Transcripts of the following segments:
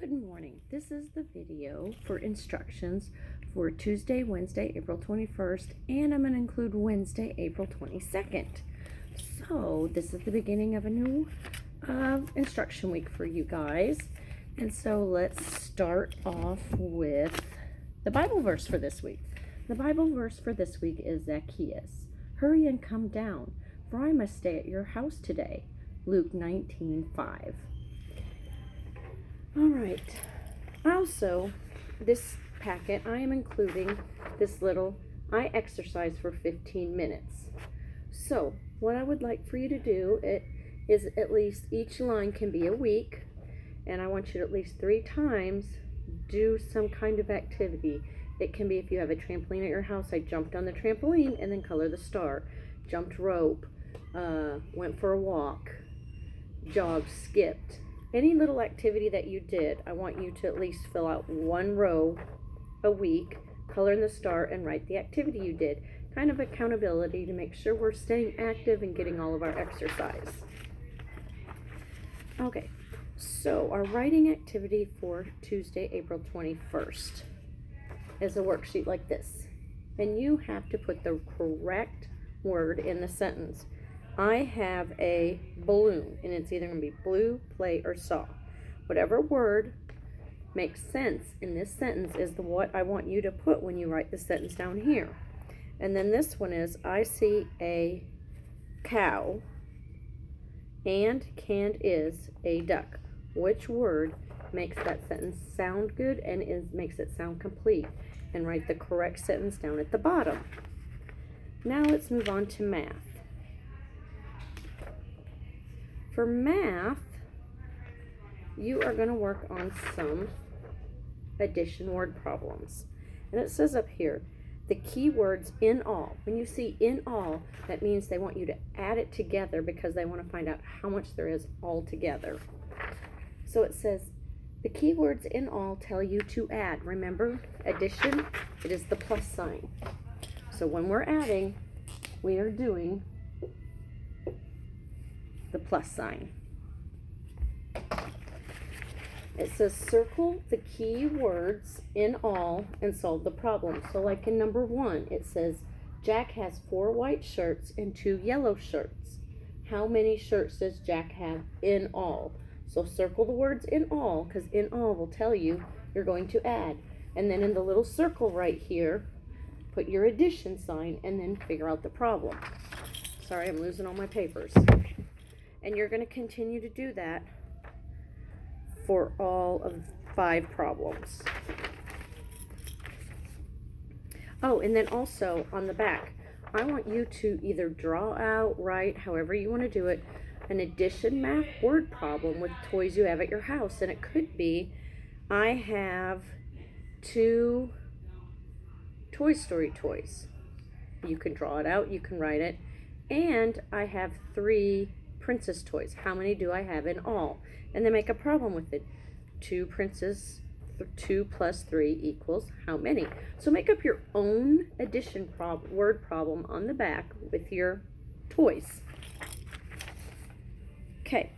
Good morning. This is the video for instructions for Tuesday, Wednesday, April 21st, and I'm going to include Wednesday, April 22nd. So this is the beginning of a new instruction week for you guys. And so let's start off with the Bible verse for this week. The Bible verse for this week is Zacchaeus. Hurry and come down, for I must stay at your house today. Luke 19:5. All right. Also, this packet, I am including this little, I exercise for 15 minutes. So, what I would like for you to do is at least each line can be a week, and I want you to at least 3 times do some kind of activity. It can be if you have a trampoline at your house, I jumped on the trampoline and then color the star. Jumped rope, went for a walk, jogged, skipped. Any little activity that you did, I want you to at least fill out 1 row a week, color in the star, and write the activity you did. Kind of accountability to make sure we're staying active and getting all of our exercise. Okay, so our writing activity for Tuesday, April 21st is a worksheet like this. And you have to put the correct word in the sentence. I have a balloon, and it's either going to be blue, play, or saw. Whatever word makes sense in this sentence is what I want you to put when you write the sentence down here. And then this one is, I see a cow, and canned is a duck. Which word makes that sentence sound good and makes it sound complete? And write the correct sentence down at the bottom. Now let's move on to math. For math, you are going to work on some addition word problems. And it says up here, the key words in all. When you see in all, that means they want you to add it together because they want to find out how much there is all together. So it says, the key words in all tell you to add. Remember, addition, it is the plus sign. So when we're adding, we are doing the plus sign. It says circle the key words in all and solve the problem. So like in number 1, it says Jack has 4 white shirts and 2 yellow shirts. How many shirts does Jack have in all? So circle the words in all, because in all will tell you you're going to add. And then in the little circle right here, put your addition sign and then figure out the problem. Sorry, I'm losing all my papers. And you're going to continue to do that for all of 5 problems. Oh, and then also on the back, I want you to either draw out, write, however you want to do it, an addition math word problem with toys you have at your house. And it could be, I have 2 Toy Story toys. You can draw it out, you can write it. And I have 3 princess toys. How many do I have in all? And then make a problem with it. 2 princess, 2 plus 3 equals how many? So make up your own addition word problem on the back with your toys. Okay.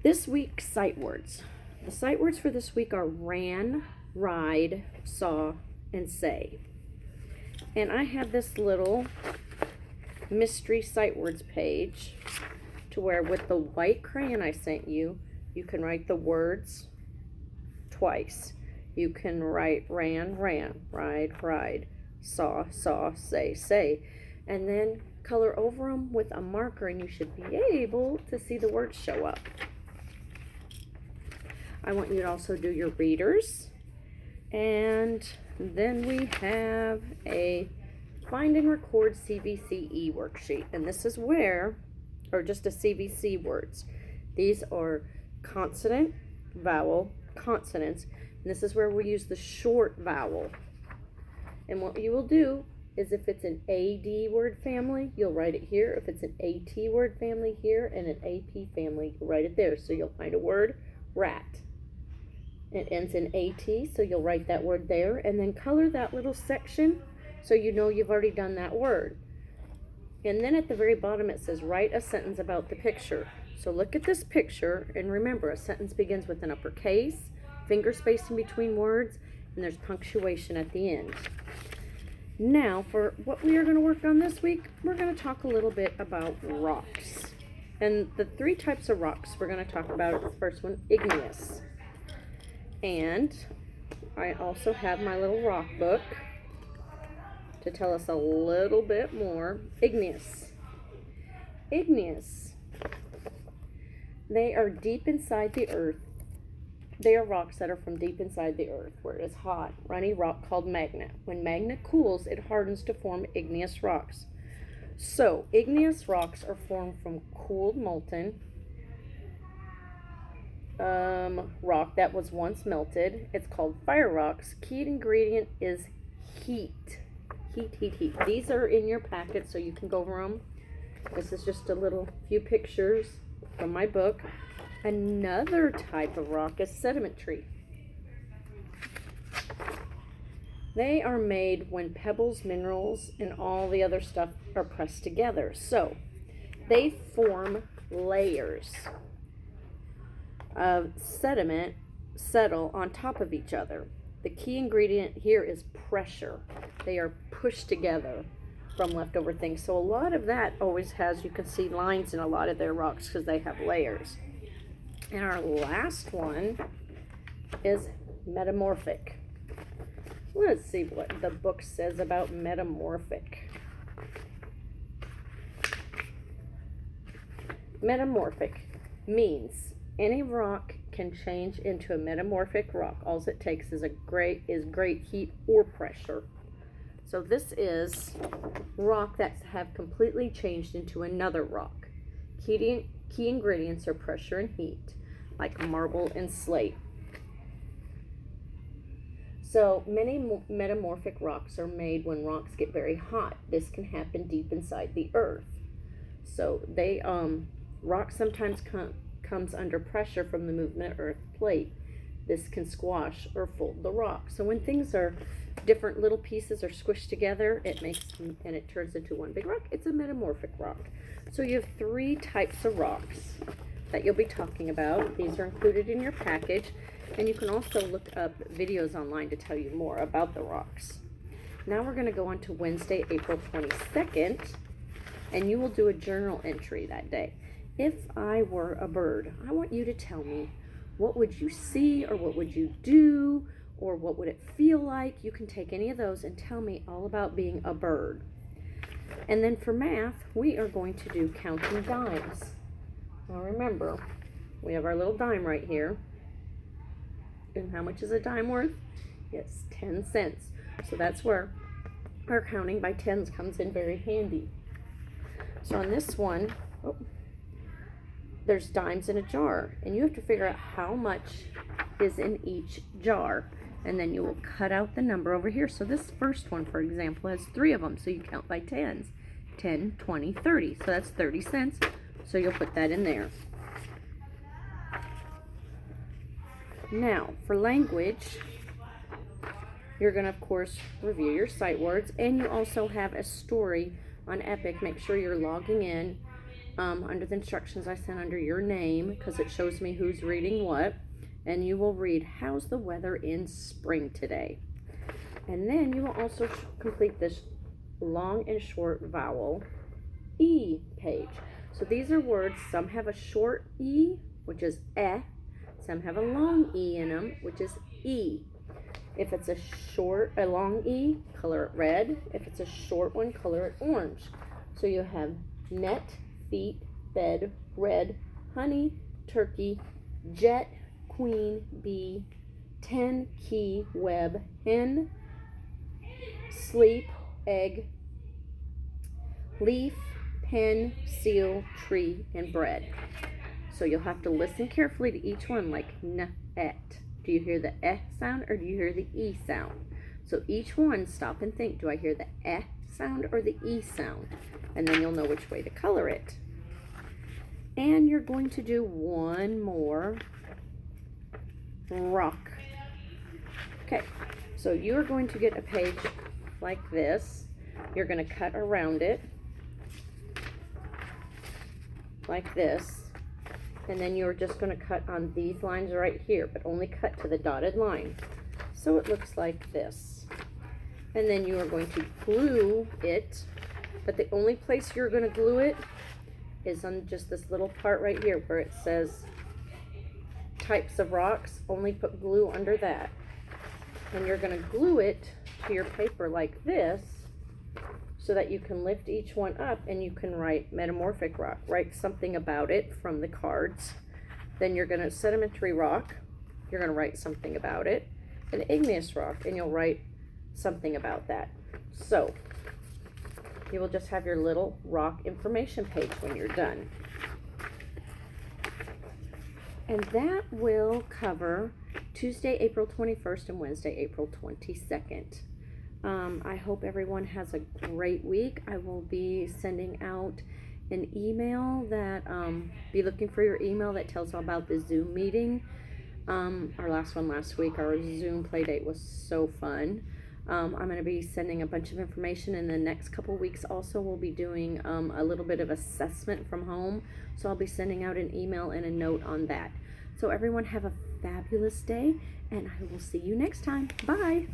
This week's sight words. The sight words for this week are ran, ride, saw, and say. And I have this little mystery sight words page to where with the white crayon I sent you, you can write the words twice. You can write ran, ran, ride, ride, saw, saw, say, and then color over them with a marker, and you should be able to see the words show up. I want you to also do your readers, and then we have a Find and Record CVCE worksheet, and this is where, or just a CVC words. These are consonant, vowel, consonants, and this is where we use the short vowel. And what you will do is if it's an AD word family, you'll write it here. If it's an AT word family here and an AP family, you'll write it there. So you'll find a word, rat. It ends in AT, so you'll write that word there, and then color that little section so you know you've already done that word. And then at the very bottom it says write a sentence about the picture. So look at this picture and remember, a sentence begins with an uppercase, finger spacing between words, and there's punctuation at the end. Now, for what we are going to work on this week, we're going to talk a little bit about rocks. And the 3 types of rocks we're going to talk about, the first one, igneous. And I also have my little rock book to tell us a little bit more. Igneous. Igneous. They are deep inside the earth. They are rocks that are from deep inside the earth, where it is hot, runny rock called magma. When magma cools, it hardens to form igneous rocks. So, igneous rocks are formed from cooled molten rock that was once melted. It's called fire rocks. Key ingredient is heat. Heat. These are in your packet, so you can go over them. This is just a little few pictures from my book. Another type of rock is sedimentary. They are made when pebbles, minerals, and all the other stuff are pressed together. So they form layers of sediment settle on top of each other. The key ingredient here is pressure. They are pushed together from leftover things. So a lot of that always has, you can see lines in a lot of their rocks because they have layers. And our last one is metamorphic. Let's see what the book says about metamorphic. Metamorphic means any rock can change into a metamorphic rock. All it takes is great heat or pressure. So this is rock that have completely changed into another rock. Key ingredients are pressure and heat, like marble and slate. So many metamorphic rocks are made when rocks get very hot. This can happen deep inside the earth. So they rock sometimes comes under pressure from the movement of earth plate. This can squash or fold the rock. So when things are different little pieces are squished together, it turns into one big rock. It's a metamorphic rock. So you have 3 types of rocks that you'll be talking about. These are included in your package, and you can also look up videos online to tell you more about the rocks. Now we're going to go on to Wednesday, April 22nd, and you will do a journal entry that day. If I were a bird, I want you to tell me, what would you see, or what would you do, or what would it feel like? You can take any of those and tell me all about being a bird. And then for math, we are going to do counting dimes. Now remember, we have our little dime right here. And how much is a dime worth? It's 10 cents. So that's where our counting by tens comes in very handy. So on this one, there's dimes in a jar, and you have to figure out how much is in each jar, and then you will cut out the number over here. So this first one, for example, has 3 of them, so you count by tens. 10, 20, 30. So that's 30 cents. So you'll put that in there. Now, for language, you're going to, of course, review your sight words, and you also have a story on Epic. Make sure you're logging in under the instructions I sent under your name, because it shows me who's reading what. And you will read, how's the weather in spring today? And then you will also complete this long and short vowel E page. So these are words, some have a short E, which is eh. Some have a long E in them, which is E. If it's a long E, color it red. If it's a short one, color it orange. So you have net, feet, bed, red, honey, turkey, jet, queen, bee, 10, key, web, hen, sleep, egg, leaf, pen, seal, tree, and bread. So you'll have to listen carefully to each one, like n-et. Do you hear the eh sound, or do you hear the e sound? So each one, stop and think, do I hear the eh sound or the e sound? And then you'll know which way to color it. And you're going to do one more rock. Okay, so you're going to get a page like this. You're going to cut around it like this. And then you're just going to cut on these lines right here, but only cut to the dotted line. So it looks like this. And then you are going to glue it, but the only place you're going to glue it is on just this little part right here where it says types of rocks. Only put glue under that. And you're going to glue it to your paper like this so that you can lift each one up and you can write metamorphic rock. Write something about it from the cards. Then you're going to sedimentary rock. You're going to write something about it. An igneous rock, and you'll write something about that. So you will just have your little rock information page when you're done. And that will cover Tuesday, April 21st and Wednesday, April 22nd. I hope everyone has a great week. I will be sending out an email that, be looking for your email that tells all about the Zoom meeting. Our last one last week, our Zoom play date was so fun. I'm going to be sending a bunch of information in the next couple weeks. Also, we'll be doing a little bit of assessment from home. So I'll be sending out an email and a note on that. So everyone have a fabulous day, and I will see you next time. Bye.